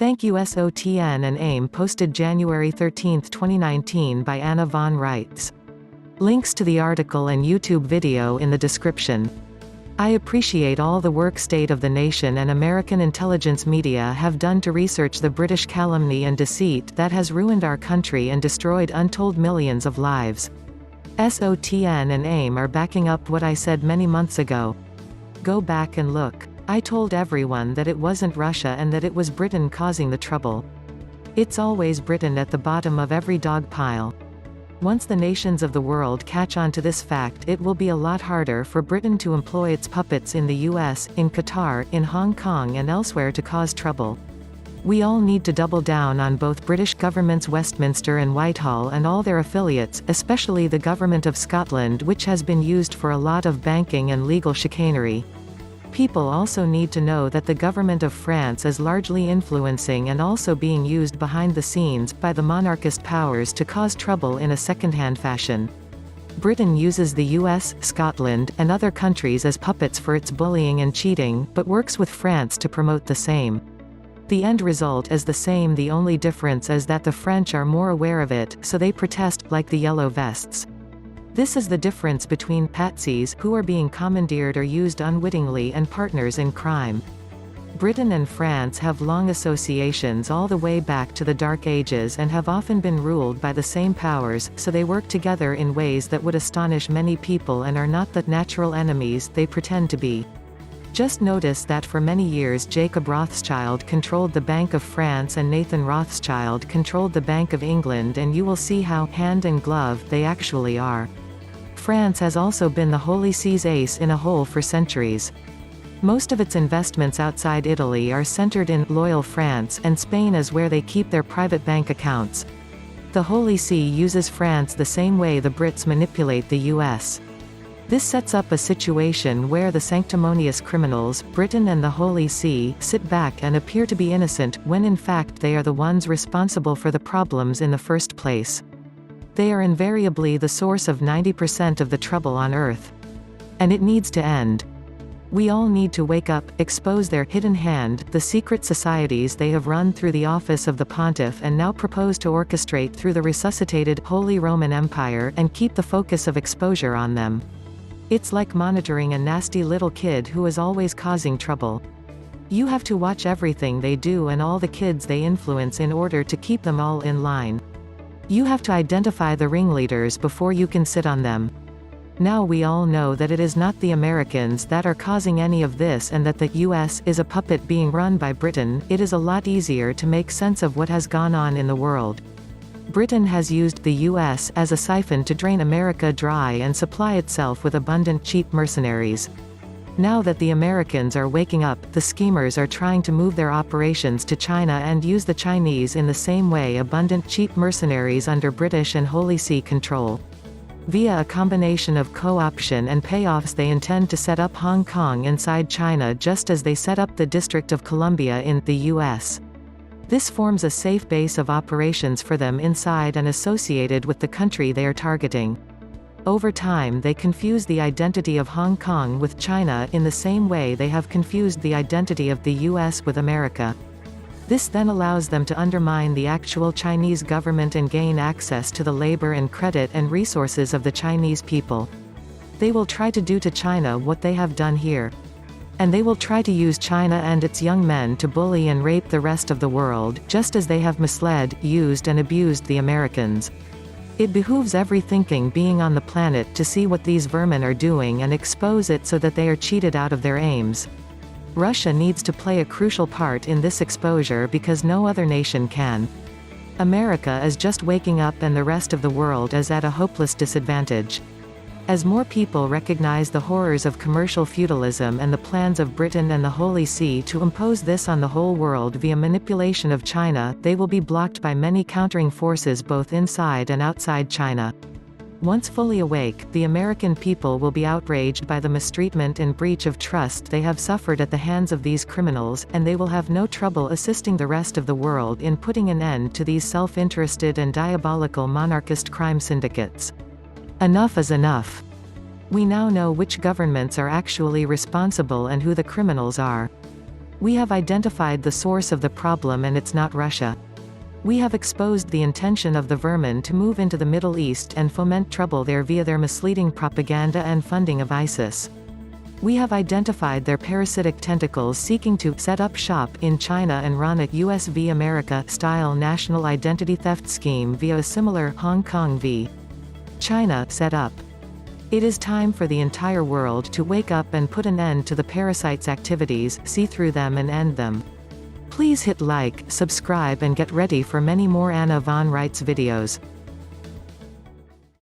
Thank you. SOTN and AIM, posted January 13, 2019 by Anna von Reitz. Links to the article and YouTube video in the description. I appreciate all the work State of the Nation and American intelligence media have done to research the British calumny and deceit that has ruined our country and destroyed untold millions of lives. SOTN and AIM are backing up what I said many months ago. Go back and look. I told everyone that it wasn't Russia and that it was Britain causing the trouble. It's always Britain at the bottom of every dog pile. Once the nations of the world catch on to this fact, it will be a lot harder for Britain to employ its puppets in the US, in Qatar, in Hong Kong and elsewhere to cause trouble. We all need to double down on both British governments Westminster and Whitehall and all their affiliates, especially the government of Scotland, which has been used for a lot of banking and legal chicanery. People also need to know that the government of France is largely influencing and also being used behind the scenes by the monarchist powers to cause trouble in a second-hand fashion. Britain uses the US, Scotland, and other countries as puppets for its bullying and cheating, but works with France to promote the same. The end result is the same, the only difference is that the French are more aware of it, so they protest, like the Yellow Vests. This is the difference between patsies, who are being commandeered or used unwittingly, and partners in crime. Britain and France have long associations all the way back to the Dark Ages and have often been ruled by the same powers, so they work together in ways that would astonish many people and are not the natural enemies they pretend to be. Just notice that for many years Jacob Rothschild controlled the Bank of France and Nathan Rothschild controlled the Bank of England, and you will see how hand and glove they actually are. France has also been the Holy See's ace in a hole for centuries. Most of its investments outside Italy are centered in loyal France, and Spain is where they keep their private bank accounts. The Holy See uses France the same way the Brits manipulate the US. This sets up a situation where the sanctimonious criminals, Britain and the Holy See, sit back and appear to be innocent, when in fact they are the ones responsible for the problems in the first place. They are invariably the source of 90% of the trouble on Earth. And it needs to end. We all need to wake up, expose their hidden hand, the secret societies they have run through the office of the pontiff and now propose to orchestrate through the resuscitated Holy Roman Empire, and keep the focus of exposure on them. It's like monitoring a nasty little kid who is always causing trouble. You have to watch everything they do and all the kids they influence in order to keep them all in line. You have to identify the ringleaders before you can sit on them. Now we all know that it is not the Americans that are causing any of this and that the US is a puppet being run by Britain. It is a lot easier to make sense of what has gone on in the world. Britain has used the US as a siphon to drain America dry and supply itself with abundant cheap mercenaries. Now that the Americans are waking up, the schemers are trying to move their operations to China and use the Chinese in the same way, abundant cheap mercenaries under British and Holy See control. Via a combination of co-option and payoffs they intend to set up Hong Kong inside China, just as they set up the District of Columbia in the US. This forms a safe base of operations for them inside and associated with the country they are targeting. Over time they confuse the identity of Hong Kong with China in the same way they have confused the identity of the US with America. This then allows them to undermine the actual Chinese government and gain access to the labor and credit and resources of the Chinese people. They will try to do to China what they have done here. And they will try to use China and its young men to bully and rape the rest of the world, just as they have misled, used and abused the Americans. It behooves every thinking being on the planet to see what these vermin are doing and expose it so that they are cheated out of their aims. Russia needs to play a crucial part in this exposure because no other nation can. America is just waking up and the rest of the world is at a hopeless disadvantage. As more people recognize the horrors of commercial feudalism and the plans of Britain and the Holy See to impose this on the whole world via manipulation of China, they will be blocked by many countering forces both inside and outside China. Once fully awake, the American people will be outraged by the mistreatment and breach of trust they have suffered at the hands of these criminals, and they will have no trouble assisting the rest of the world in putting an end to these self-interested and diabolical monarchist crime syndicates. Enough is enough. We now know which governments are actually responsible and who the criminals are. We have identified the source of the problem and it's not Russia. We have exposed the intention of the vermin to move into the Middle East and foment trouble there via their misleading propaganda and funding of ISIS. We have identified their parasitic tentacles seeking to set up shop in China and run a US v America-style national identity theft scheme via a similar Hong Kong v. China setup. It is time for the entire world to wake up and put an end to the parasites' activities, see through them and end them. Please hit like, subscribe and get ready for many more Anna von Reitz videos.